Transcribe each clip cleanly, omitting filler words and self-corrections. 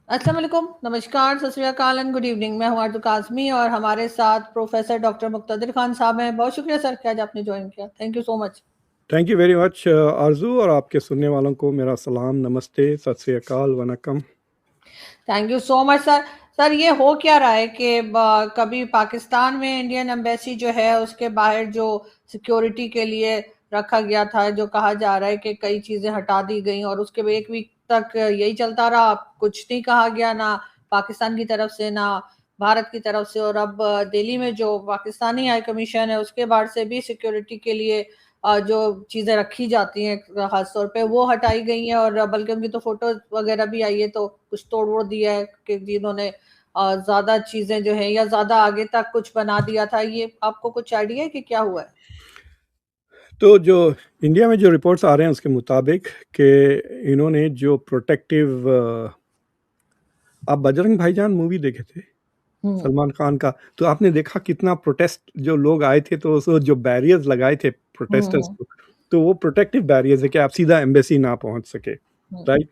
अस्सलाम वालेकुम, नमस्कार, सत श्री अकाल एंड गुड इवनिंग। मैं हूँ आरज़ू काज़मी और हमारे साथ प्रोफेसर डॉक्टर मुक़्तदिर खान साहब हैं। बहुत शुक्रिया सर कि आज आपने जॉइन किया। Thank you so much. Thank you very much आरजू, और आपके सुनने वालों को मेरा सलाम, नमस्ते, सत श्री अकाल, vanakkam. Thank you so much sir. Sir ये हो क्या रहा है कि कभी पाकिस्तान में इंडियन एम्बेसी जो है उसके बाहर जो सिक्योरिटी के लिए रखा गया था, जो कहा जा रहा है कि कई चीज़ें हटा दी गई और उसके बाद 1 वीक तक यही चलता रहा, कुछ नहीं कहा गया ना पाकिस्तान की तरफ से ना भारत की तरफ से। और अब दिल्ली में जो पाकिस्तानी हाई कमीशन है उसके बाहर से भी सिक्योरिटी के लिए जो चीज़ें रखी जाती हैं खास तौर पे वो हटाई गई हैं और बल्कि उनकी तो फोटो वगैरह भी आई है, तो कुछ तोड़ वोड़ दिया है कि जिन्होंने ज्यादा चीजें जो है या ज्यादा आगे तक कुछ बना दिया था। ये आपको कुछ आइडिया है कि क्या हुआ है? तो जो इंडिया में जो रिपोर्ट्स आ रहे हैं उसके मुताबिक कि इन्होंने जो प्रोटेक्टिव, आप बजरंग भाईजान मूवी देखे थे हम्म। सलमान खान का? तो आपने देखा कितना प्रोटेस्ट जो लोग आए थे, तो उस जो बैरियर्स लगाए थे प्रोटेस्टर्स हम्म। को, तो वो प्रोटेक्टिव बैरियर्स है कि आप सीधा एम्बेसी ना पहुंच सके, हम्म। राइट?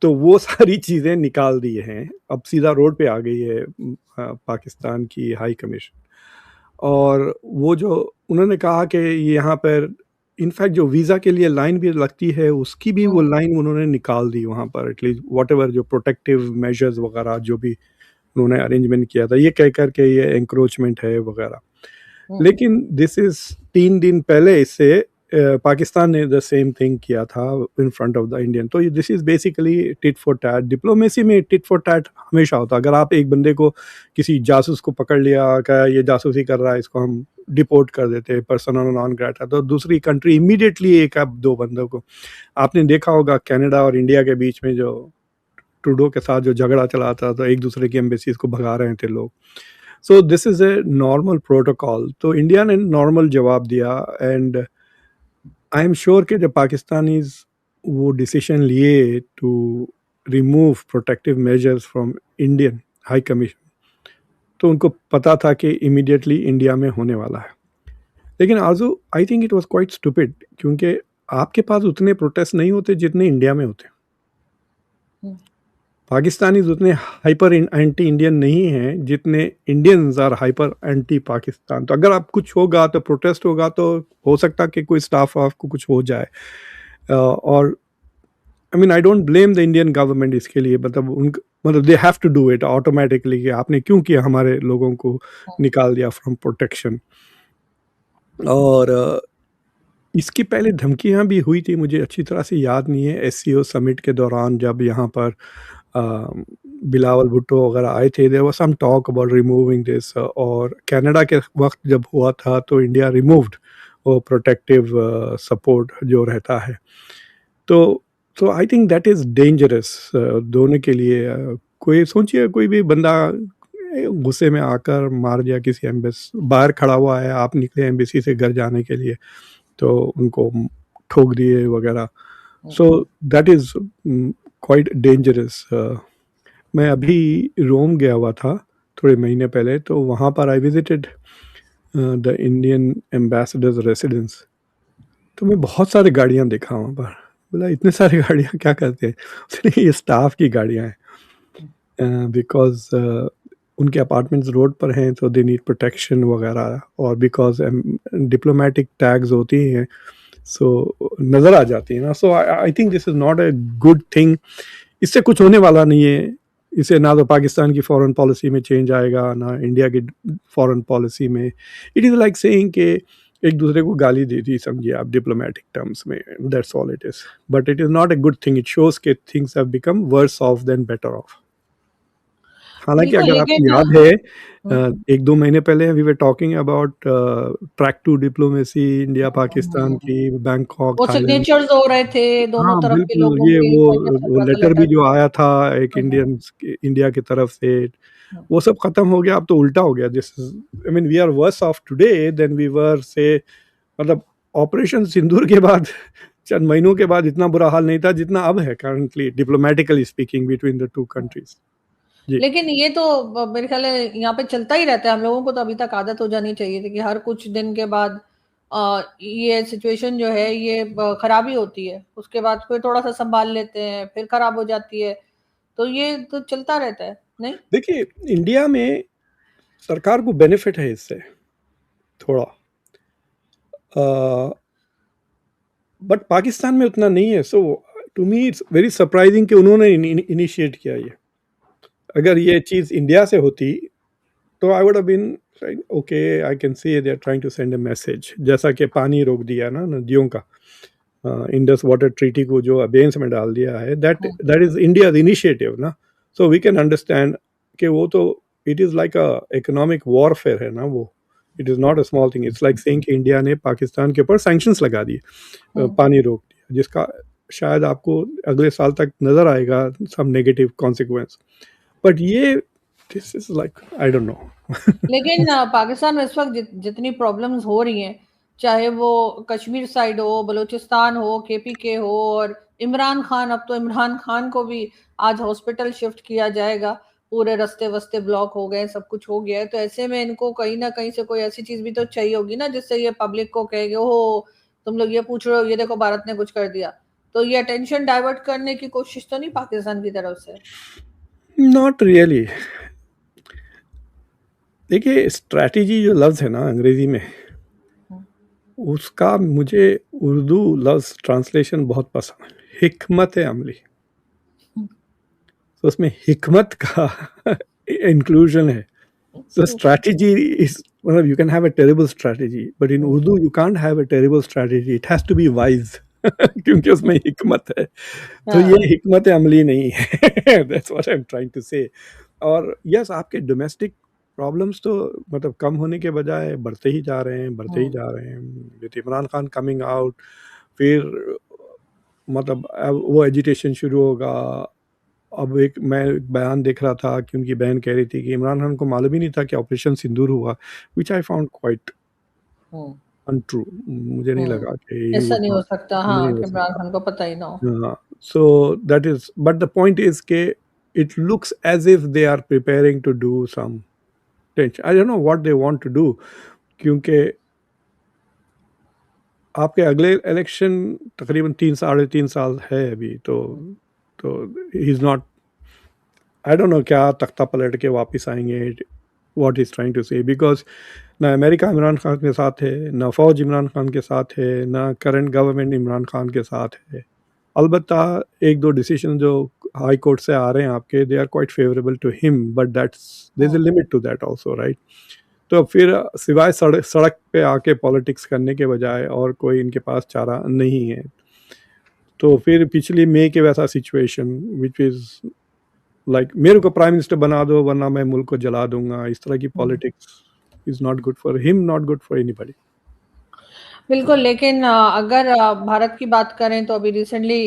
तो वो सारी चीज़ें निकाल दी हैं, अब सीधा रोड पे आ गई है पाकिस्तान की हाई कमीशन। और वो जो उन्होंने कहा कि यहाँ पर इनफैक्ट जो वीज़ा के लिए लाइन भी लगती है, उसकी भी वो हम्म। लाइन उन्होंने निकाल दी वहाँ पर, एटलीस्ट वॉट एवर जो प्रोटेक्टिव मेजर्स वगैरह जो भी उन्होंने अरेंजमेंट किया था, ये कह कर के ये एंक्रोचमेंट है वगैरह। हम्म। लेकिन दिस इज 3 दिन पहले इससे पाकिस्तान ने द सेम थिंग किया था in front of the Indian. तो this is basically tit for tat. Diplomacy में टिट फॉर टैट हमेशा होता है। अगर आप एक बंदे को, किसी जासूस को पकड़ लिया, क्या ये जासूसी कर रहा है, इसको हम डिपोर्ट कर देते हैं, पर्सनल नॉन ग्रेटा, तो दूसरी कंट्री इमीडिएटली एक अब दो बंदों को, आपने देखा होगा कनाडा और इंडिया के बीच में जो ट्रूडो के साथ जो झगड़ा चला था, तो एक दूसरे की एम्बेसीज को भगा रहे थे लोग। So this is a normal protocol. तो इंडिया ने नॉर्मल जवाब दिया, एंड आई एम श्योर कि जब पाकिस्तानीज वो डिसीजन लिए to remove protective measures from Indian high commission, तो उनको पता था कि इमीडिएटली इंडिया में होने वाला है। लेकिन आजू I think it was quite stupid, क्योंकि आपके पास उतने प्रोटेस्ट नहीं होते जितने इंडिया में होते। हम्म। पाकिस्तानी उतने हाइपर एंटी इंडियन नहीं हैं जितने Indians are hyper anti Pakistan. तो अगर आप कुछ होगा तो प्रोटेस्ट होगा, तो हो सकता कि कोई स्टाफ आपको कुछ हो जाए। और I mean I don't blame the Indian government इसके लिए, मतलब they have to do it automatically कि आपने क्यों किया, हमारे लोगों को निकाल दिया फ्रॉम प्रोटेक्शन। और इसकी पहले धमकियां भी हुई थी, मुझे अच्छी तरह से याद नहीं है, एससीओ समिट के दौरान जब यहाँ पर बिलावल भुट्टो वगैरह आए थे, there was some talk about removing this. और कनाडा के वक्त जब हुआ था तो इंडिया रिमूव्ड वो प्रोटेक्टिव सपोर्ट जो रहता है। तो तो I think that is dangerous दोनों के लिए। कोई सोचिए, कोई भी बंदा गुस्से में आकर मार दिया किसी एम्बेस, बाहर खड़ा हुआ है, आप निकले एम्बेसी से घर जाने के लिए, तो उनको ठोक दिए वगैरह। सो दैट इज़ क्वाइट डेंजरस। मैं अभी रोम गया हुआ था थोड़े महीने पहले, तो वहाँ पर I visited the Indian ambassadors residence. तो मैं बहुत सारी गाड़ियाँ देखा वहाँ पर। बोला इतने सारी गाड़ियाँ क्या करते हैं? उसने ये स्टाफ की गाड़ियाँ हैं, बिकॉज उनके अपार्टमेंट्स रोड पर हैं, तो दे नीड प्रोटेक्शन वगैरह, और बिकॉज डिप्लोमेटिक टैग्स होती हैं, सो नज़र आ जाती है ना। So I think this is not a good thing. इससे कुछ होने वाला नहीं है। इससे ना तो पाकिस्तान की फॉरेन पॉलिसी में चेंज आएगा, ना इंडिया की फॉरेन पॉलिसी में। इट इज़ लाइक सेइंग कि एक दूसरे को गाली दे दी, समझिए आप, डिप्लोमेटिक टर्म्स में। That's all it is, but it is not a good thing. It shows कि things have become worse off than better off. हालांकि बिल्कुल, अगर आपको लेकिन याद है, 1-2 महीने पहले we were talking about track two diplomacy, India Pakistan की, बैंकॉक वो थाईलैंड। सिग्नेचर्स हो रहे थे दोनों हाँ तरफ के बिल्कुल, लोगों ये के, साइन अप चल वो रहा था लेटर भी लेटर। जो आया था एक इंडिया की तरफ से, वो सब खत्म हो गया। अब तो उल्टा हो गया। This is, I mean, we are worse off today than we were say, मतलब ऑपरेशन सिंदूर के बाद चंद महीनों के बाद इतना बुरा हाल नहीं था जितना अब है currently, diplomatically speaking, between the two countries. जी। लेकिन ये तो मेरे ख्याल है यहाँ पे चलता ही रहता है। हम लोगों को तो अभी तक आदत हो जानी चाहिए थी कि हर कुछ दिन के बाद ये सिचुएशन जो है ये खराबी होती है, उसके बाद फिर थोड़ा सा संभाल लेते हैं, फिर खराब हो जाती है। तो ये तो चलता रहता है, नहीं? देखिए, इंडिया में सरकार को बेनिफिट है इससे थोड़ा, बट पाकिस्तान में उतना नहीं है। So to me it's very surprising कि उन्होंने इनिशिएट किया ये। अगर ये चीज़ इंडिया से होती तो I would have been okay, I can see they are trying to send a message, जैसा कि पानी रोक दिया ना नदियों का, इंडस वाटर ट्रीटी को जो अबेंस में डाल दिया है, that hmm, that is India initiative ना। सो वी कैन अंडरस्टैंड कि वो तो it is like a economic warfare है ना वो। It is not a small thing. It's like saying कि इंडिया ने पाकिस्तान के ऊपर सैंक्शंस लगा दिए, हुँ। पानी रोक दिया, जिसका शायद आपको अगले साल तक नजर आएगा सम नेगेटिव कॉन्सिक्वेंस। बट ये this is like I don't no. लेकिन पाकिस्तान में इस वक़्त जितनी प्रॉब्लम्स हो रही हैं, चाहे वो कश्मीर साइड हो, बलूचिस्तान हो, केपीके हो, और इमरान खान, अब तो इमरान खान को भी आज हॉस्पिटल शिफ्ट किया जाएगा। पूरे रास्ते-वास्ते ब्लॉक हो गए, सब कुछ हो गया है। तो ऐसे में इनको कहीं न कहीं से कोई ऐसी चीज़ भी तो चाहिए होगी ना, जिससे ये पब्लिक को कहे कि ओहो! तुम लोग ये पूछ रहे हो, ये देखो भारत ने कुछ कर दिया। तो ये अटेंशन डाइवर्ट करने की कोशिश तो नहीं पाकिस्तान की तरफ से? Not really. देखिए, स्ट्रैटेजी जो लफ्ज़ है ना अंग्रेजी में, हुँ, उसका मुझे उर्दू लफ्ज़ ट्रांसलेशन बहुत पसंद है, हिकमत अमली। हुँ, तो उसमें हिकमत का इंक्लूजन है। So hmm, strategy is, well, you can have a terrible strategy, but in hmm, Urdu you can't have a terrible strategy. It has to be wise. क्योंकि उसमें हिकमत है। तो ये हाँ, हिकमत अमली नहीं है। That's what I'm trying to say. और यस, आपके डोमेस्टिक प्रॉब्लम्स तो मतलब कम होने के बजाय बढ़ते ही जा रहे हैं, बढ़ते ही हुँ, जा रहे हैं। With Imran Khan coming out, फिर मतलब अब वो एजिटेशन शुरू होगा। अब एक मैं बयान देख रहा था कि उनकी बहन कह रही थी कि इमरान खान को मालूम ही नहीं था कि ऑपरेशन सिंदूर हुआ, which I found quite hmm. Untrue. मुझे नहीं हुँ, लगा कि ही ऐसा वुड नहीं हो नॉट, सकता, नहीं हाँ, हो कि इमरान सकता। खान को पता ही ना हो। हाँ, so that is, but the point is कि it looks as if they are preparing to do some tension. I don't know what they want to do, क्योंकि आपके अगले इलेक्शन तकरीबन 3 साढ़े 3 साल है अभी, तो he is not, I don't know क्या तख्ता पलट के वापस आएँगे, what he is trying to say, because ना अमेरिका इमरान खान के साथ है, ना फ़ौज इमरान खान के साथ है, ना करंट गवर्नमेंट इमरान खान के साथ है। अलबत्ता 1-2 डिसीज़न जो हाई कोर्ट से आ रहे हैं आपके, they are quite favourable to him, but that's there is a hmm, limit to that also, right? तो फिर सिवाय सड़क पे आके पॉलिटिक्स करने के बजाय और कोई इनके पास चारा नहीं है। तो फिर पिछली मई के वैसा सिचुएशन व्हिच इज़ लाइक मेरे को प्राइम मिनिस्टर बना दो वरना मैं मुल्क को जला दूँगा, इस तरह की हुँ। Politics is not good for him, not good for anybody. बिल्कुल, लेकिन अगर भारत की बात करें तो अभी रिसेंटली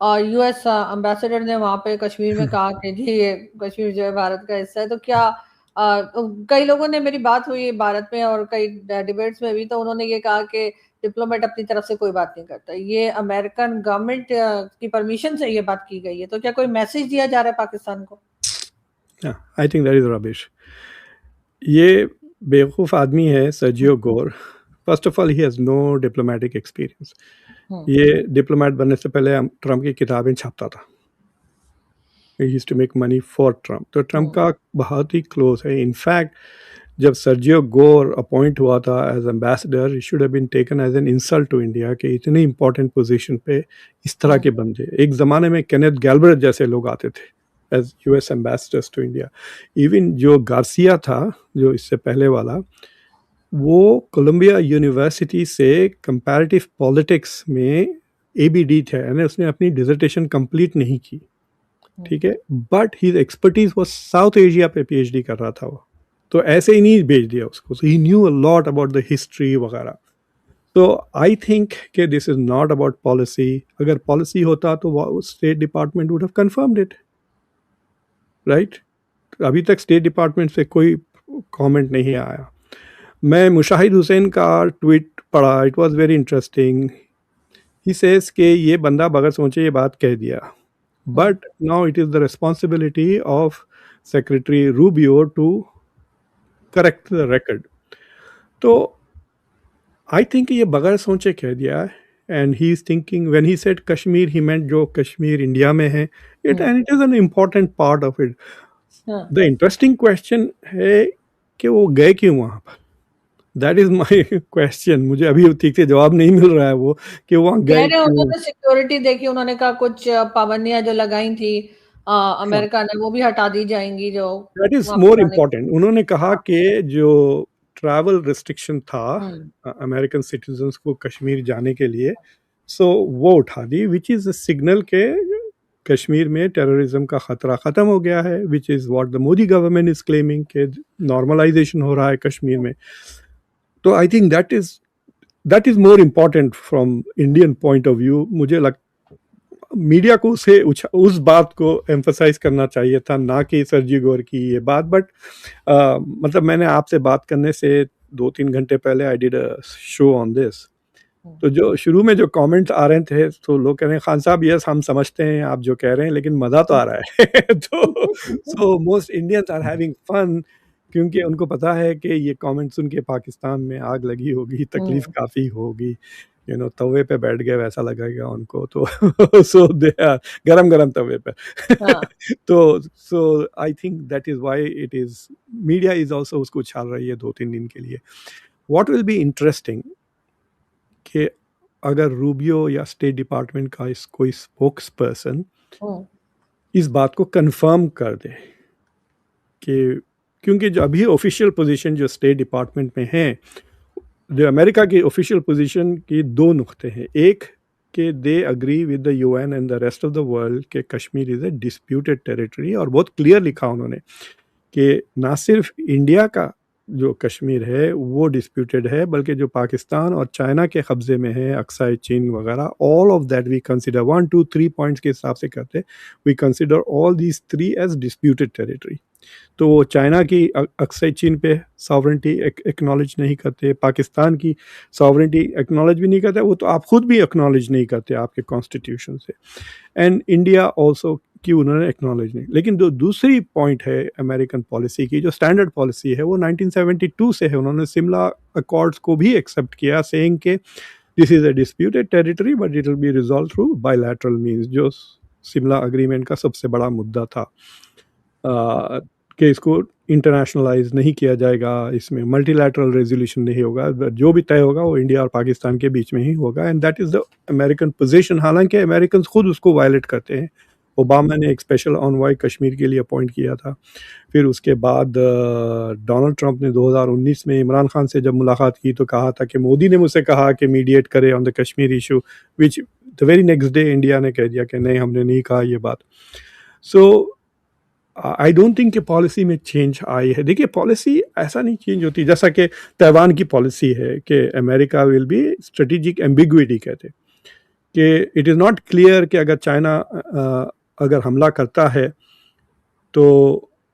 यूएस एम्बेसडर ने वहाँ पे कश्मीर में कहा कि जी ये कश्मीर जो है भारत का हिस्सा है, तो क्या कई लोगों ने, मेरी बात हुई भारत में और कई डिबेट्स में भी, तो उन्होंने ये कहा कि डिप्लोमेट अपनी तरफ से कोई बात नहीं करता। ये अमेरिकन गवर्नमेंट की परमिशन से ये बात की गई है, तो क्या कोई मैसेज दिया जा रहा है पाकिस्तान को? I think that is rubbish. ये बेवकूफ़ आदमी है हुँ, Sergio Gor. First of all he has no diplomatic experience. हुँ, ये डिप्लोमेट बनने से पहले ट्रम्प की किताबें छापता था। He used to make money for Trump. तो ट्रम्प हुँ, का बहुत ही क्लोज है। इनफैक्ट जब सर्जियो गोर अपॉइंट हुआ था as ambassador, it should have been taken as an insult to India कि इतनी इंपॉर्टेंट पोजीशन पे इस तरह हुँ, के बंदे। एक ज़माने में केनेथ गैल्ब्रेट जैसे लोग आते थे as US ambassadors to India. Even जो गार्सिया था, जो इससे पहले वाला, वो कोलंबिया यूनिवर्सिटी से कंपैरेटिव पॉलिटिक्स में एबीडी थे, यानी उसने अपनी डिसर्टेशन कंप्लीट नहीं की, हुँ। ठीक है, बट हिज एक्सपर्टीज वो साउथ एशिया पे पीएचडी कर रहा था वो। तो ऐसे ही नहीं भेज दिया उसको, he knew a lot about the history वगैरह। तो आई थिंक कि this is not about policy. अगर पॉलिसी होता तो state department would have confirmed it, right? अभी तक स्टेट डिपार्टमेंट से कोई कमेंट नहीं आया। मैं मुशाहिद हुसैन का ट्वीट पढ़ा, it was very interesting. He says कि ये बंदा बगैर सोचे ये बात कह दिया, हुँ, but now it is the responsibility of secretary Rubio to correct the record. तो आई थिंक ये बगैर सोचे कह दिया है। and he's thinking when he said Kashmir, he meant जो कश्मीर इंडिया में है, it hmm, and it is an important part of it. हाँ, The interesting question है कि वो गए क्यों वहाँ पर? That is my question. मुझे अभी ठीक से जवाब नहीं मिल रहा है वो कि वहाँ कह गए रहे क्यों. उन्होंने सिक्योरिटी देखी, उन्होंने कहा कुछ पाबंदियां जो लगाई थी अमेरिका ने वो भी हटा दी जाएंगी जो दैट इज वहां मोर पर जाने इम्पोर्टेंट. उन्होंने कहा हाँ, कि जो ट्रैवल रिस्ट्रिक्शन था हम्म, अमेरिकन सिटीजन्स को कश्मीर जाने के लिए, सो वो उठा दी, विच इज अ सिग्नल के कश्मीर में टेररिज्म का खतरा खत्म हो गया है, which is what the Modi government is claiming कि नॉर्मलाइजेशन हो रहा है कश्मीर में. तो I think that is more important from Indian point of view. मुझे लग मीडिया को उस बात को एम्फसाइज करना चाहिए था, ना कि सरजी गौर की ये बात. बट मतलब मैंने आपसे बात करने से 2-3 घंटे पहले I did a show on this. Hmm, तो जो शुरू में जो कमेंट्स आ रहे थे तो लोग कह रहे हैं खान साहब यस हम समझते हैं आप जो कह रहे हैं लेकिन मज़ा तो आ रहा है. तो so most Indians are having fun, क्योंकि उनको पता है कि ये कमेंट सुन के पाकिस्तान में आग लगी होगी, तकलीफ हम्म, काफ़ी होगी, तवे पे बैठ गए वैसा लगेगा उनको. तो सो दे आर गरम गरम तवे पे. हाँ, तो so I think that is why it is media is also उसको उछाल रही है 2-3 दिन के लिए. व्हाट विल बी इंटरेस्टिंग कि अगर रूबियो या स्टेट डिपार्टमेंट का कोई स्पोक्स पर्सन हम्म, इस बात को कंफर्म कर दे कि, क्योंकि जो अभी ऑफिशियल पोजीशन जो स्टेट डिपार्टमेंट में है, जो अमेरिका की ऑफिशियल पोजीशन की दो नुक्ते हैं. एक कि they agree with the UN and the rest of the world कि Kashmir is a disputed territory, और बहुत क्लियर लिखा उन्होंने कि ना सिर्फ इंडिया का जो कश्मीर है वो डिस्प्यूटेड है, बल्कि जो पाकिस्तान और चाइना के कब्जे में है, अक्साई चीन वगैरह, all of that we consider 1 2 3 points के हिसाब से करते, we consider all these 3 as disputed territory. तो वो चाइना की अक्सर चीन पे सॉवरेंटी एक्नॉलेज नहीं करते, पाकिस्तान की सॉवरेंटी एक्नॉलेज भी नहीं करते, वो तो आप खुद भी एक्नॉलेज नहीं करते आपके कॉन्स्टिट्यूशन से. एंड इंडिया ऑल्सो की उन्होंने एक्नॉलेज नहीं. लेकिन जो दूसरी पॉइंट है अमेरिकन पॉलिसी की, जो स्टैंडर्ड पॉलिसी है वो 1972 से है. उन्होंने शिमला अकॉर्ड्स को भी एक्सेप्ट किया, सेइंग के this is a disputed territory but it will be resolve through bilateral means, जो शिमला अग्रीमेंट का सबसे बड़ा मुद्दा था. कि इसको इंटरनेशनलाइज नहीं किया जाएगा, इसमें मल्टीलैटरल रेजोल्यूशन नहीं होगा, जो भी तय होगा वो इंडिया और पाकिस्तान के बीच में ही होगा. And that is the American position. हालांकि अमेरिकन खुद उसको वायलेट करते हैं. ओबामा ने एक स्पेशल ऑनवाई कश्मीर के लिए अपॉइंट किया था. फिर उसके बाद डोनाल्ड ट्रंप ने 2019 में इमरान खान से जब मुलाकात की तो कहा था कि मोदी ने मुझसे कहा कि मीडिएट करे on the Kashmir issue, which the very next day India ने कह दिया कि नहीं हमने नहीं कहा ये बात. सो आई डोंट थिंक कि पॉलिसी में चेंज आई है. देखिए पॉलिसी ऐसा नहीं चेंज होती, जैसा कि ताइवान की पॉलिसी है कि America will be strategic ambiguity कहते, कि इट इज़ नॉट क्लियर कि अगर चाइना अगर हमला करता है तो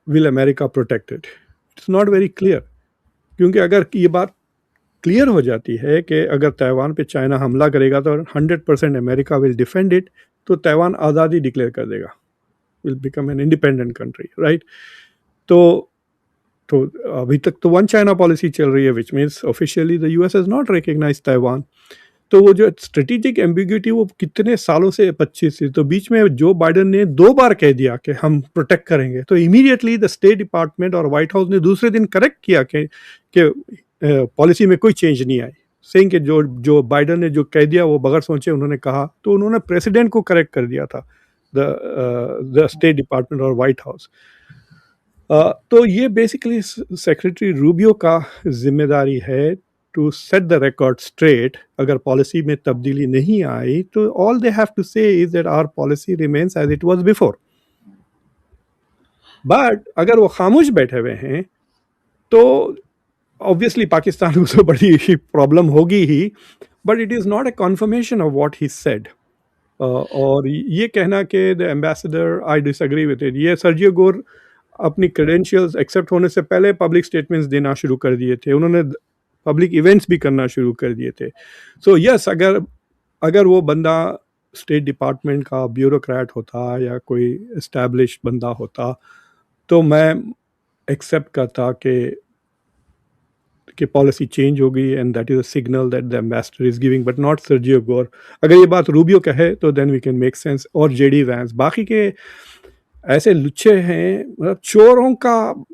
will America protected. It's not very clear, क्योंकि अगर ये बात क्लियर हो जाती है कि अगर ताइवान पे चाइना हमला करेगा तो 100% अमेरिका विल डिफेंड इट, तो ताइवान आज़ादी डिक्लेयर कर देगा, will become an independent country, right. तो तो अभी तक तो वन चाइना पॉलिसी चल रही है, which means officially the US has not recognise Taiwan. तो वो जो स्ट्रेटेजिक एम्बिग्यूटी वो कितने सालों से 25 से, तो बीच में जो बाइडन ने 2 बार कह दिया कि हम प्रोटेक्ट करेंगे, तो इमीडिएटली द स्टेट डिपार्टमेंट और व्हाइट हाउस ने दूसरे दिन करेक्ट किया कि पॉलिसी में कोई चेंज नहीं आई, सेइंग कि जो जो बाइडन ने जो कह दिया वो बगैर सोचे उन्होंने कहा, तो उन्होंने प्रेसिडेंट को करेक्ट कर दिया था, द स्टेट डिपार्टमेंट और व्हाइट हाउस. तो ये बेसिकली सेक्रेटरी रूबियो का जिम्मेदारी है to set the record straight. अगर पॉलिसी में तब्दीली नहीं आई तो all they have to say is that our policy remains as it was before. But अगर वो खामोश बैठे हुए हैं तो ऑब्वियसली पाकिस्तान को तो बड़ी प्रॉब्लम होगी ही, but it is not a confirmation of what he said. और ये कहना कि the ambassador, I disagree with it. ये सर्जियो गोर अपनी क्रेडेंशियल्स एक्सेप्ट होने से पहले पब्लिक स्टेटमेंट्स देना शुरू कर दिए थे, उन्होंने पब्लिक इवेंट्स भी करना शुरू कर दिए थे. सो यस, अगर अगर वो बंदा स्टेट डिपार्टमेंट का ब्यूरोक्रेट होता या कोई इस्टेब्लिश बंदा होता तो मैं एक्सेप्ट करता कि कि पॉलिसी चेंज हो गई and that is a signal that the ambassador is giving, but not Sergio Gor. अगर ये बात रूबियो कहे तो then we can make sense, और जेडी वैंस। बाकी के ऐसे लुच्चे हैं, मतलब चोरों का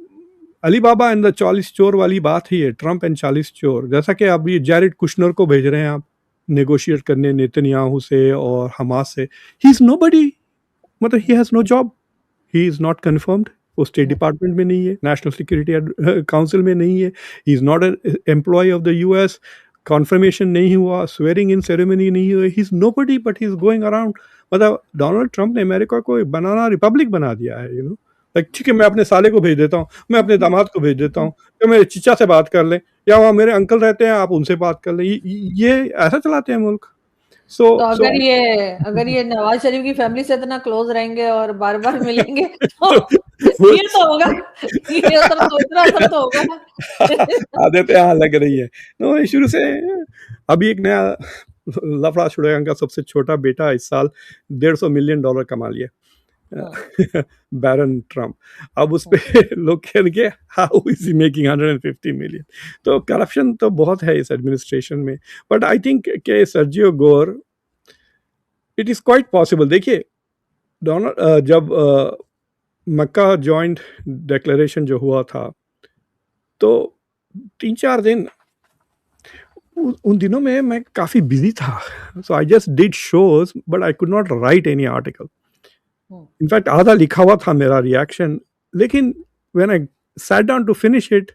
अली बाबा एंड द 40 चोर वाली बात ही है, ट्रम्प एंड 40 चोर। जैसा कि अब ये जैरेड कुशनर को भेज रहे हैं आप नेगोशिएट करने नेतन्याहू से और हमास से, ही इज नोबडी, मतलब he has no job, he is not confirmed, वो स्टेट डिपार्टमेंट में नहीं है, नेशनल सिक्योरिटी काउंसिल में नहीं है, he is not an employee of the US, confirmation नहीं हुआ, स्वेरिंग इन सेरेमनी नहीं हुई, he is nobody but he is going around. मतलब डोनाल्ड ट्रंप ने अमेरिका को एक बनाना रिपब्लिक बना दिया है, यू नो। लाइक ठीक है, मैं अपने साले को भेज देता हूँ, मैं अपने दामाद को भेज देता हूँ, तो मेरे चिचा से बात कर लें, या वहाँ मेरे अंकल रहते हैं आप उनसे बात कर लें, ये ऐसा चलाते हैं मुल्क। तो अगर ये नवाज शरीफ की फैमिली से इतना क्लोज रहेंगे और बार बार मिलेंगे तो ये तो होगा, ये असर तो इतना असर तो होगा ना। आदतें यहाँ लग रही है। तो शुरू से अभी एक नया लफड़ा छुड़ेगा का सबसे छोटा बेटा इस साल $150 मिलियन कमा लिया, बैरन ट्रम्प। अब उस पे लोग कहेंगे how is he making 150 million. तो करप्शन तो बहुत है इस एडमिनिस्ट्रेशन में, बट आई थिंक के Sergio Gor, it is quite possible. देखिए डोनाल्ड जब मक्का जॉइंट डिक्लेरेशन जो हुआ था, तो 3-4 दिन उन दिनों में मैं काफ़ी बिजी था, so I just did shows but I could not write any article. In fact आधा लिखा हुआ था मेरा रिएक्शन, लेकिन when I sat down to finish it,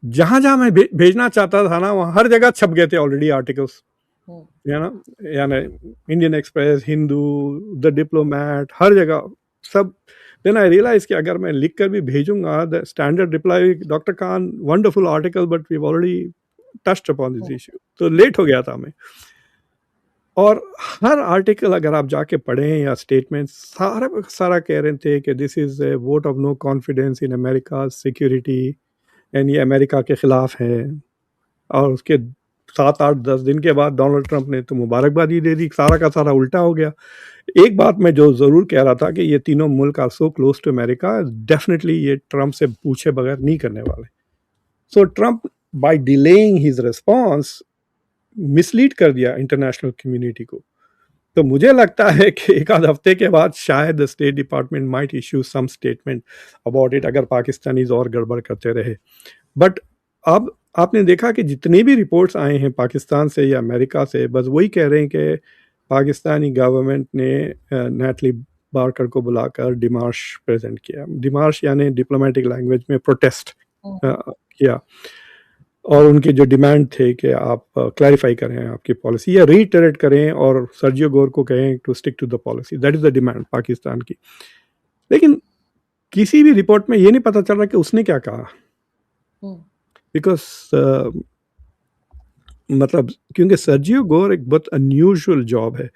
जहाँ जहाँ मैं भेजना चाहता था ना, वहाँ हर जगह छप गए थे ऑलरेडी आर्टिकल्स, या ना, यानी Indian Express, Hindu, the Diplomat, हर जगह सब। देन आई रियलाइज कि अगर मैं लिख कर भी भेजूंगा, the standard reply, doctor Khan wonderful article but we already touched upon this issue, तो लेट हो गया था मैं। और हर आर्टिकल अगर आप जाके पढ़ें या स्टेटमेंट, सारा कह रहे थे कि this is a vote of no confidence in America security, and ये अमेरिका के खिलाफ है। और उसके 7-8-10 दिन के बाद डोनाल्ड ट्रंप ने तो मुबारकबादी दे दी, सारा का सारा उल्टा हो गया। एक बात मैं जो ज़रूर कह रहा था कि ये तीनों मुल्क are so close to America, definitely ये ट्रंप से पूछे बगैर नहीं करने वाले। So Trump by delaying his response mislead कर दिया इंटरनेशनल कम्युनिटी को। तो मुझे लगता है कि एक आध हफ्ते के बाद शायद State Department might issue some statement about it, अगर पाकिस्तानीज और गड़बड़ करते रहे। बट अब आपने देखा कि जितने भी रिपोर्ट्स आए हैं पाकिस्तान से या अमेरिका से, बस वही कह रहे हैं कि पाकिस्तानी गवर्नमेंट ने नेटली बारकर को बुलाकर डिमार्श प्रेजेंट किया। डिमार्श यानी डिप्लोमेटिक लैंग्वेज में प्रोटेस्ट किया, और उनके जो डिमांड थे कि आप क्लैरिफाई करें आपकी पॉलिसी या रीटरेट करें, और सर्जियो गोर को कहें to stick to the policy, that is the demand Pakistan की। लेकिन किसी भी रिपोर्ट में ये नहीं पता चल रहा कि उसने क्या कहा, बिकॉज मतलब क्योंकि सर्जियो गोर एक बहुत अनयूजुअल जॉब है।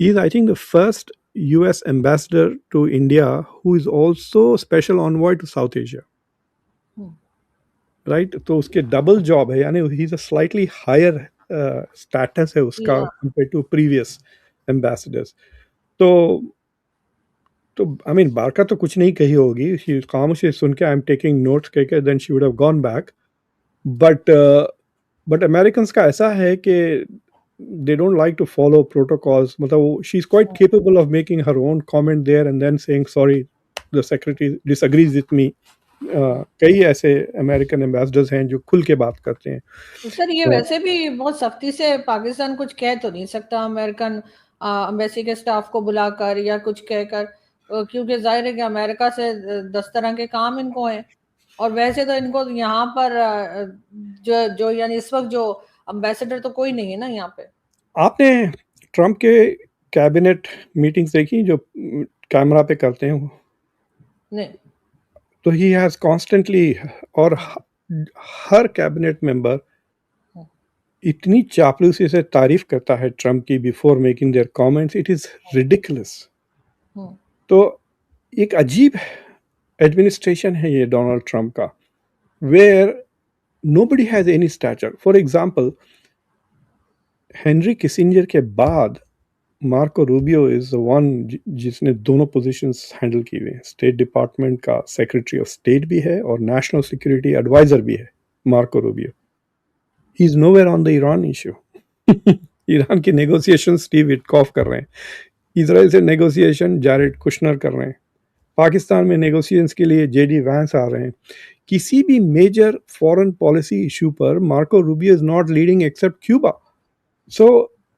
He is I think the first US ambassador to India who is also special envoy to South Asia, right. तो उसके डबल जॉब है, यानी he is a slightly higher status है उसका compare to previous ambassadors. तो I mean बारका तो कुछ नहीं कही होगी, खामोशी सुन के आई एम टेकिंग नोट्स कह के, then she would have gone back. But Americans का ऐसा है कि they don't like to follow protocols, मतलब she's quite capable of making her own comment there and then saying sorry, the secretary disagrees with me. कई ऐसे American ambassadors हैं जो खुल के बात करते हैं। तो सर ये वैसे भी बहुत सख्ती से पाकिस्तान कुछ कह तो नहीं सकता अमेरिकन एम्बेसी के स्टाफ को बुलाकर या कुछ कहकर, क्योंकि जाहिर है कि अमेरिका से 10 तरह के काम इनको हैं, और वैसे तो इनको यहाँ पर जो यानी इस वक्त जो एम्बेसडर तो कोई नहीं है ना यहाँ पे। आपने ट्रम्प के कैबिनेट मीटिंग्स देखी जो कैमरा पे करते हैं? नहीं। तो ही हैज कॉन्स्टेंटली, और हर कैबिनेट मेंबर इतनी चापलूसी से तारीफ करता है ट्रम्प की before making their comments, it is ridiculous. तो एक अजीब एडमिनिस्ट्रेशन है ये डोनाल्ड ट्रम्प का, where nobody has any stature. For example, Henry Kissinger के बाद Marco Rubio is the one जिसने दोनों पोजीशंस हैंडल की हुए हैं। स्टेट डिपार्टमेंट का सेक्रेटरी ऑफ स्टेट भी है और नेशनल सिक्योरिटी एडवाइजर भी है Marco Rubio. He is nowhere on the Iran issue. Iran की नेगोशिएशन स्टीव विटकॉफ कर रहे हैं, इसराइल से नेगोशिएशन जैरेड कुशनर कर रहे हैं, पाकिस्तान में नेगोशिएशंस के लिए जेडी वैंस आ रहे हैं। किसी भी मेजर फॉरेन पॉलिसी इशू पर Marco Rubio is not leading except Cuba. So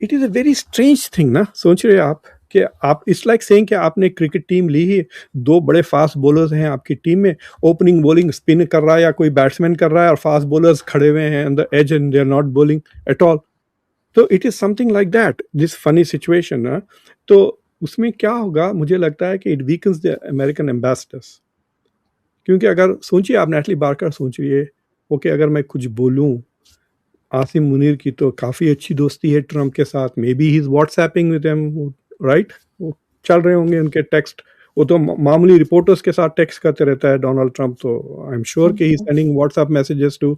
it is a very strange thing ना, सोच रहे आप कि आप इट्स लाइक सेइंग कि आपने क्रिकेट टीम ली ही, दो बड़े फास्ट बॉलर्स हैं आपकी टीम में, ओपनिंग बॉलिंग स्पिन कर रहा है या कोई बैट्समैन कर रहा है और फास्ट बॉलर्स खड़े हुए हैं on the edge and they are not bowling at all. तो it is something like that, this funny situation ना। तो उसमें क्या होगा, मुझे लगता है कि it weakens the American ambassadors. क्योंकि अगर सोचिए आप, नेटली बारकर सोचिए, ओके अगर मैं कुछ बोलूं, आसिम मुनीर की तो काफ़ी अच्छी दोस्ती है ट्रम्प के साथ, may be he is WhatsApping with them, right, वो चल रहे होंगे उनके टेक्स्ट, वो तो मामूली रिपोर्टर्स के साथ टेक्स्ट करते रहता है डोनाल्ड ट्रम्प, तो आई एम श्योर कि he is sending WhatsApp messages to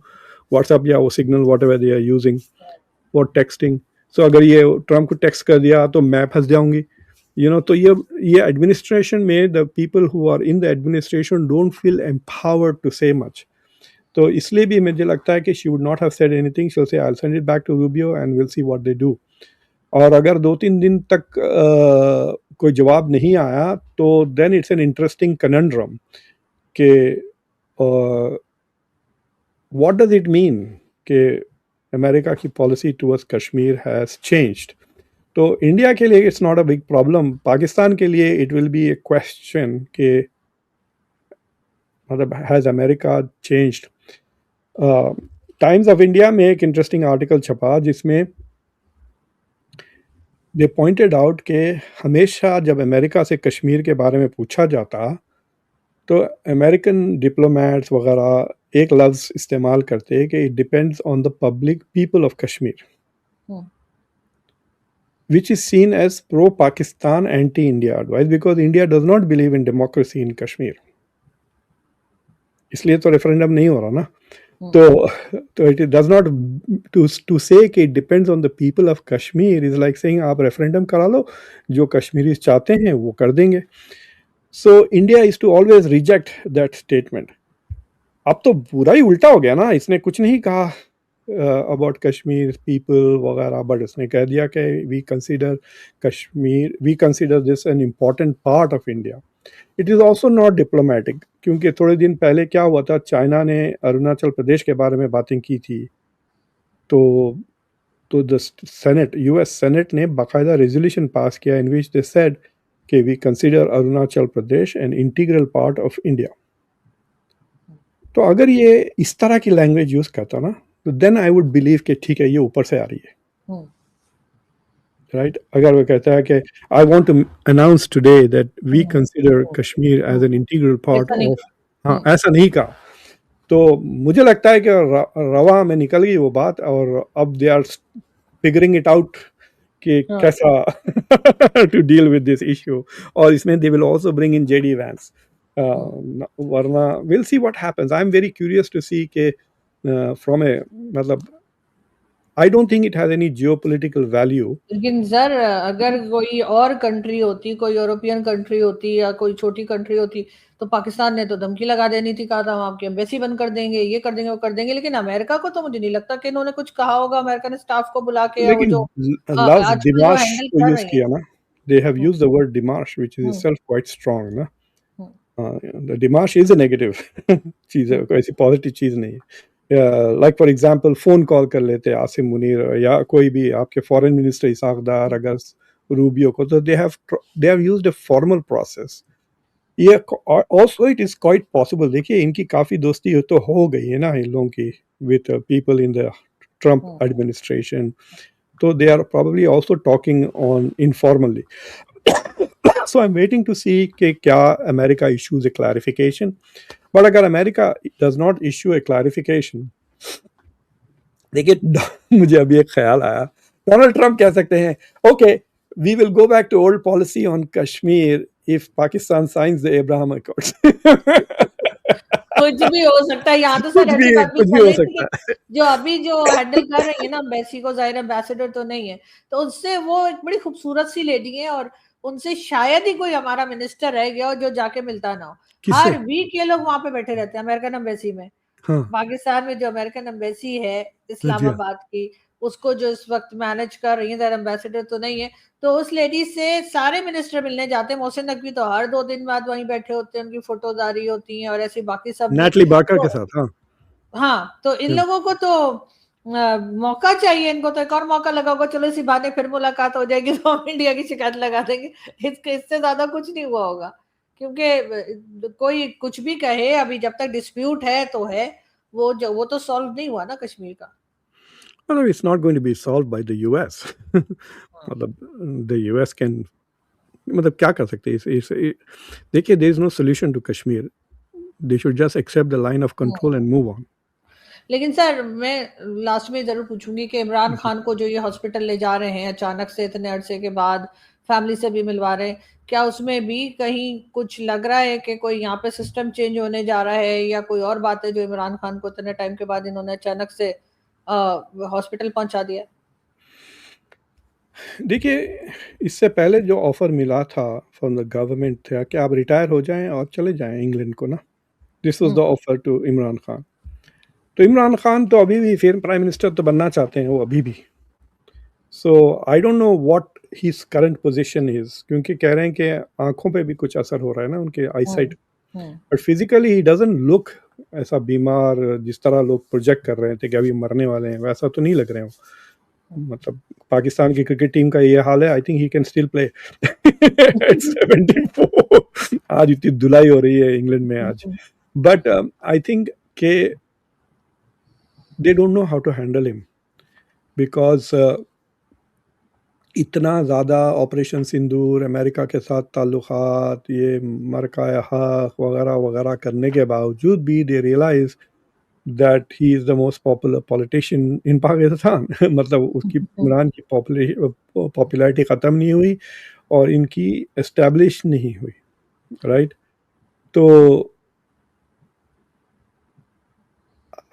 WhatsApp या वो Signal whatever they are using for texting. So अगर ये ट्रम्प को टेक्स्ट कर दिया तो मैं फंस जाऊंगी, तो ये एडमिनिस्ट्रेशन में the people who are in the administration don't feel empowered to say much. तो इसलिए भी मुझे लगता है कि she would not have said anything, she will say I will send it back to Rubio and will see what they do. और अगर 2-3 दिन तक कोई जवाब नहीं आया तो then it's an interesting conundrum कि व्हाट डज इट मीन कि अमेरिका की policy towards Kashmir has changed. तो इंडिया के लिए it's not a big problem, Pakistan के लिए it will be A question कि मतलब has America changed. Times of India में एक इंटरेस्टिंग आर्टिकल छपा जिसमें दे पॉइंटेड आउट कि हमेशा जब अमेरिका से कश्मीर के बारे में पूछा जाता तो अमेरिकन डिप्लोमेट्स वगैरह एक लफ्ज़ इस्तेमाल करते कि it depends on the public people of Kashmir, which is seen as pro-Pakistan, anti-India advice because India does not believe in democracy in Kashmir. इसलिए तो रेफरेंडम नहीं हो रहा ना। तो it does not to say कि it depends on the people of Kashmir is like saying आप referendum करा लो, जो कश्मीरी चाहते हैं वो कर देंगे। So India is to always reject that statement. अब तो पूरा ही उल्टा हो गया ना, इसने कुछ नहीं कहा अबाउट कश्मीर पीपल वगैरह, बट उसने कह दिया कि we consider this an important part of India. It is also not diplomatic, क्योंकि थोड़े दिन पहले क्या हुआ था, चाइना ने अरुणाचल प्रदेश के बारे में बातें की थी, तो द सेनेट, यूएस सेनेट ने बाकायदा रेजोल्यूशन पास किया इन विच दे सेड कि we consider Arunachal Pradesh an integral part of India. तो अगर ये इस तरह की लैंग्वेज यूज़ करता ना, तो देन आई वुड बिलीव कि ठीक है ये ऊपर से आ रही है, राइट। अगर वो कहता है कि I want to announce today that we consider Kashmir as an integral part of, हाँ ऐसा नहीं कहा, तो मुझे लगता है कि रवा में निकल गई वो बात, और अब they are figuring it out कि कैसा to deal with this issue, और इसमें they will also bring in JD Vance, वरना will see what happens. I am very curious to see के फ्रॉम ए, मतलब I don't think it has any geopolitical value. लेकिन sir अगर कोई और country होती, कोई यूरोपियन कंट्री होती या कोई छोटी कंट्री होती, तो पाकिस्तान ने तो धमकी लगा देनी थी, कहा था हम आपकी एम्बेसी बंद कर देंगे, ये कर देंगे, वो कर देंगे। लेकिन अमेरिका को तो मुझे नहीं लगता कि इन्होंने कुछ कहा होगा, अमेरिका ने स्टाफ को बुला के, वो जो लफ्ज आजकल जो डिमाश हैंडल को कर यूज रही किया ना, they have used the word demarche which is itself quite strong ना। The demarche is a negative चीज है, कोई ऐसी पॉजिटिव चीज नहीं है। Like for example phone call कर लेते आसिम मुनीर या कोई भी आपके फॉरेन मिनिस्टर इसाकदार अगर रूबियो को, तो they have used a formal process. ये also it is quite possible, देखिए इनकी काफी दोस्ती तो हो गई है ना इन लोगों की with people in the Trump administration, तो they are probably also talking on informally. So I'm waiting to see कि क्या America issues a clarification. But अगर America does not issue a clarification, देखिए मुझे अभी एक ख्याल आया, डोनाल्ड ट्रम्प कह सकते हैं okay we will go back to old policy on Kashmir if Pakistan signs the Abraham Accords. कुछ भी हो सकता है। यहाँ तो सर ऐसी बात भी कुछ भी चल हो रही थी सकता कि जो अभी जो हैंडल कर रही है ना एम्बेसी को, जाहिर एम्बेसडर तो नहीं है, तो उससे वो एक बड़ी खूबसूरत सी लेडी है, और उनसे शायद ही कोई हमारा मिनिस्टर रह गया हो जो जाके मिलता ना हो। किससे? हर वीक ये लोग वहां पे बैठे रहते हैं अमेरिकन एम्बेसी में, हाँ पाकिस्तान में जो अमेरिकन एम्बेसी है हाँ जी हाँ इस्लामाबाद की, उसको जो इस वक्त मैनेज कर रही है, एम्बेसडर तो नहीं है, तो उस लेडी से सारे मिनिस्टर मिलने जाते हैं। मोहसिन नकवी तो हर 2 दिन बाद वहीं बैठे होते हैं, उनकी फोटोज आ रही होती हैं, और ऐसे बाकी सब भी। नेटली बाकर के तो साथ। हाँ हाँ, तो इन लोगों को तो मौका चाहिए, इनको तो एक और मौका लगा होगा, चलो इसी बहाने फिर मुलाकात हो जाएगी तो हम इंडिया की शिकायत लगा देंगे। इससे ज्यादा कुछ नहीं हुआ होगा, क्योंकि कोई कुछ भी कहे, अभी जब तक डिस्प्यूट है तो है, वो तो सॉल्व नहीं हुआ ना कश्मीर का। मतलब it's not going to be solve by the US. मतलब द यूएस कैन, मतलब क्या कर सकते हैं देखिए, there is no solution to Kashmir, they should just accept the line of control and move on. लेकिन सर मैं लास्ट में जरूर पूछूंगी कि इमरान खान को जो ये हॉस्पिटल ले जा रहे हैं अचानक से इतने अरसे के बाद, फैमिली से भी मिलवा रहे हैं, क्या उसमें भी कहीं कुछ लग रहा है कि कोई यहाँ पे सिस्टम चेंज होने जा रहा है, या कोई और बात है जो इमरान खान को इतने टाइम के बाद इन्होंने अचानक से हॉस्पिटल पहुंचा दिया? देखिए, इससे पहले जो ऑफर मिला था फ्रॉम द गवर्नमेंट था कि आप रिटायर हो जाएं और चले जाएं इंग्लैंड को ना, this was the hmm. Offer to Imran Khan. तो इमरान खान तो अभी भी फिर प्राइम मिनिस्टर तो बनना चाहते हैं वो अभी भी। So I don't know what his current position is, क्योंकि कह रहे हैं कि आंखों पे भी कुछ असर हो रहा है ना उनके हम्म। Eyesight, hmm. But physically he doesn't look ऐसा बीमार जिस तरह लोग प्रोजेक्ट कर रहे थे कि अभी मरने वाले हैं, वैसा तो नहीं लग रहे हो। मतलब पाकिस्तान की क्रिकेट टीम का ये हाल है, I think he can still play at 74। आज इतनी धुलाई हो रही है इंग्लैंड में आज, हम्म। बट आई थिंक के they don't know how to handle him, because इतना ज़्यादा ऑपरेशन सिंदूर, अमेरिका के साथ ताल्लुकात, ये मरकाया हक वगैरह वगैरह करने के बावजूद भी they realize that he is the most popular politician in Pakistan. मतलब उसकी, हम्म। इमरान की पॉपुलैरिटी ख़त्म नहीं हुई और इनकी एस्टेब्लिश नहीं हुई, राइट। तो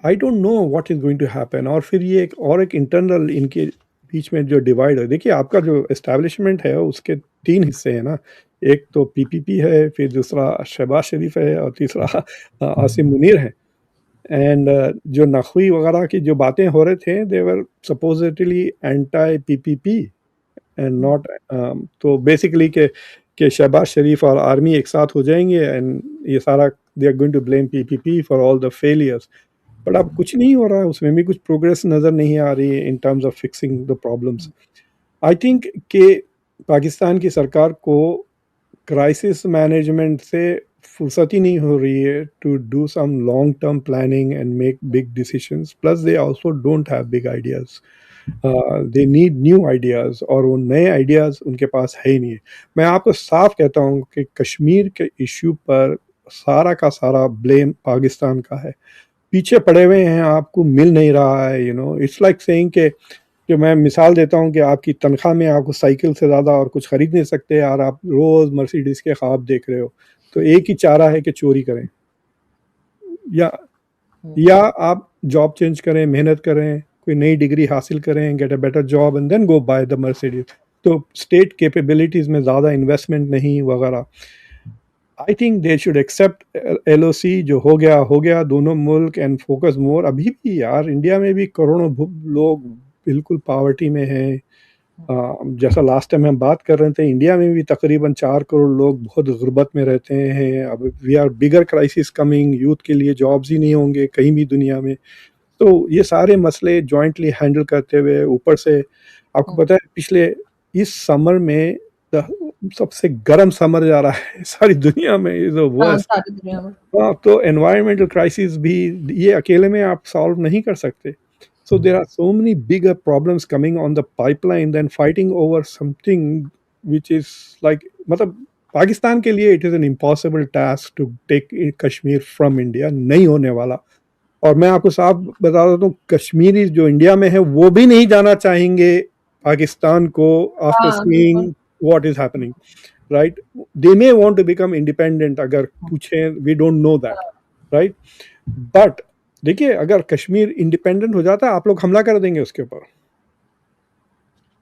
I don't know what is going to happen. और फिर ये एक इंटरनल इनके बीच में जो डिवाइड है, देखिए आपका जो एस्टेब्लिशमेंट है उसके 3 हिस्से हैं ना, एक तो पीपीपी है, फिर दूसरा शहबाज शरीफ है, और तीसरा आसिम मुनीर है। एंड जो नकवी वगैरह की जो बातें हो रहे थे, they were supposedly anti PPP and not, तो बेसिकली के शहबाज शरीफ और आर्मी एक साथ हो जाएंगे एंड ये सारा they are going to blame PPP for all the failures. But अब कुछ नहीं हो रहा है, उसमें भी कुछ प्रोग्रेस नज़र नहीं आ रही है in terms of fixing the problems. I think कि पाकिस्तान की सरकार को क्राइसिस मैनेजमेंट से फुर्सत ही नहीं हो रही है to do some long term planning and make big decisions, plus they also don't have big ideas, they need new ideas, और वो नए आइडियाज उनके पास है ही नहीं है। मैं आपको साफ कहता हूँ कि कश्मीर के इश्यू पर सारा का सारा ब्लेम पाकिस्तान का है, पीछे पड़े हुए हैं, आपको मिल नहीं रहा है। इट्स लाइक सेइंग कि जो मैं मिसाल देता हूँ कि आपकी तनख्वाह में आपको साइकिल से ज़्यादा और कुछ खरीद नहीं सकते और आप रोज़ मर्सिडीज़ के ख्वाब देख रहे हो, तो एक ही चारा है कि चोरी करें, या आप जॉब चेंज करें, मेहनत करें, कोई नई डिग्री हासिल करें, get a better job and then go by the Mercedes. तो स्टेट कैपेबिलिटीज़ में ज़्यादा इन्वेस्टमेंट नहीं वगैरह। I think they should accept LOC, जो हो गया दोनों मुल्क, एंड फोकस मोर। अभी भी यार इंडिया में भी करोड़ों लोग बिल्कुल पावर्टी में हैं। जैसा लास्ट टाइम हम बात कर रहे थे, इंडिया में भी तकरीबन 4 करोड़ लोग बहुत गुर्बत में रहते हैं। अब we are bigger crisis coming, youth के लिए जॉब्स ही नहीं होंगे कहीं भी दुनिया में। तो ये सारे मसले जॉइंटली हैंडल करते हुए, ऊपर से आपको पता है पिछले इस समर में सबसे गर्म समर जा रहा है सारी दुनिया में, इज द हाँ, वर्स्ट। सारी दुनिया में। हाँ, तो एनवायरमेंटल क्राइसिस भी ये अकेले में आप सॉल्व नहीं कर सकते। So there are so many bigger problems coming on the pipeline than fighting over something which is like, मतलब पाकिस्तान के लिए it is an impossible task to take Kashmir from India, नहीं होने वाला। और मैं आपको साफ बता देता हूँ, कश्मीरी जो इंडिया में है वो भी नहीं जाना चाहेंगे पाकिस्तान को आफ्टर हाँ, बिल्कुल। Seeing what is happening, right. They may want to become independent, अगर पूछें, we don't know that, right. But देखिए, अगर कश्मीर इंडिपेंडेंट हो जाता है, आप लोग हमला कर देंगे उसके ऊपर।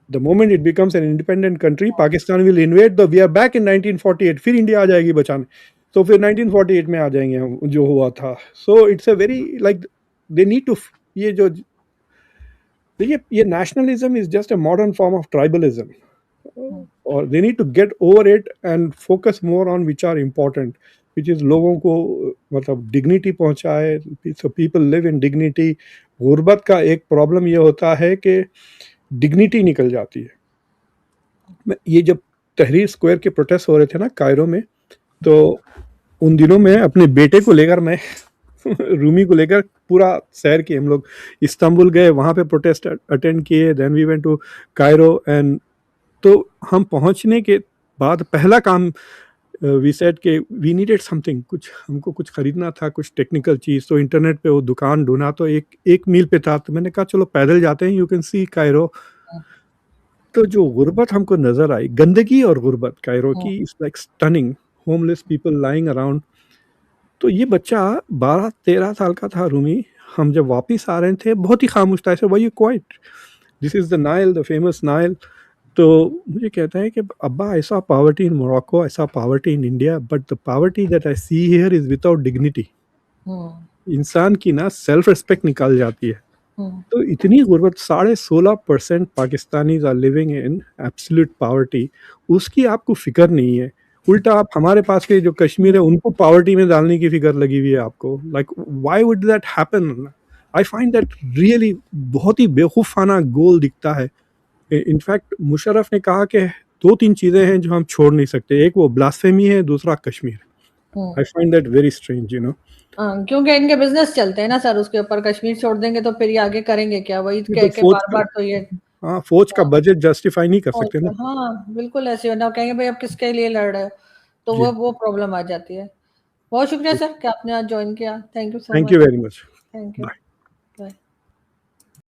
The moment it becomes an independent country, Pakistan will invade the, we are back in 1948, फिर इंडिया आ जाएगी बचाने। तो फिर 1948 में आ जाएंगे हम, जो हुआ था। So it's a very like they need to, ये जो देखिए, ये nationalism is just a modern form of tribalism, और they need to get over it and focus more on which are important, which is लोगों को मतलब dignity पहुंचाए, so people live in dignity. गुर्बत का एक प्रॉब्लम ये होता है कि डिग्निटी निकल जाती है। ये जब तहरीर स्क्वायर के प्रोटेस्ट हो रहे थे ना कायरो में, तो उन दिनों में अपने बेटे को लेकर मैं रूमी को लेकर पूरा सैर किए हम लोग। इस्तांबुल गए, वहाँ पे प्रोटेस्ट अटेंड किए, then we went to Cairo. And तो हम पहुँचने के बाद पहला काम वी सेड के वी नीडेड समथिंग, कुछ हमको कुछ खरीदना था, कुछ टेक्निकल चीज़। तो इंटरनेट पे वो दुकान ढूंढा, तो एक मील पे था। तो मैंने कहा चलो पैदल जाते हैं, यू कैन सी कायरो। तो जो गुर्बत हमको नज़र आई, गंदगी और गुर्बत कायरो की, it's like stunning, homeless people lying around. तो ये बच्चा 12-13 साल का था, रूमी। हम जब वापस आ रहे थे, बहुत ही खामोश था, ऐसे why you quite, this is the Nile, the famous Nile. तो मुझे कहता है कि अब्बा, ऐसा पॉवर्टी इन मोरक्को, ऐसा poverty in India, but the poverty that I see here is without dignity. इंसान की ना सेल्फ रिस्पेक्ट निकाल जाती है। तो इतनी गुर्बत, 16.5% Pakistanis are living in absolute poverty, उसकी आपको फिक्र नहीं है। उल्टा आप हमारे पास के जो कश्मीर है, उनको पॉवर्टी में डालने की फिक्र लगी हुई है आपको। Like why would that happen? I find that really बहुत ही बेवकूफ़ाना गोल दिखता है। इनफैक्ट मुशर्रफ ने कहा कि 2-3 चीज़ें हैं जो हम छोड़ नहीं सकते, एक वो ब्लास्फेमी है, दूसरा Kashmir. I find that very strange, you know. क्योंकि इनके बिजनेस चलते हैं ना सर, उसके ऊपर कश्मीर छोड़ देंगे तो फिर ये आगे करेंगे क्या? वही कह के बार बार तो ये हाँ, फौज का बजट जस्टिफाई नहीं कर सकते ना। हाँ बिल्कुल, ऐसे होना, कहेंगे भाई अब किसके लिए लड़ रहे हो, तो वो प्रॉब्लम आ जाती है। बहुत शुक्रिया सर कि आपने आज ज्वाइन किया। Thank you so much. Thank you very much. Thank you.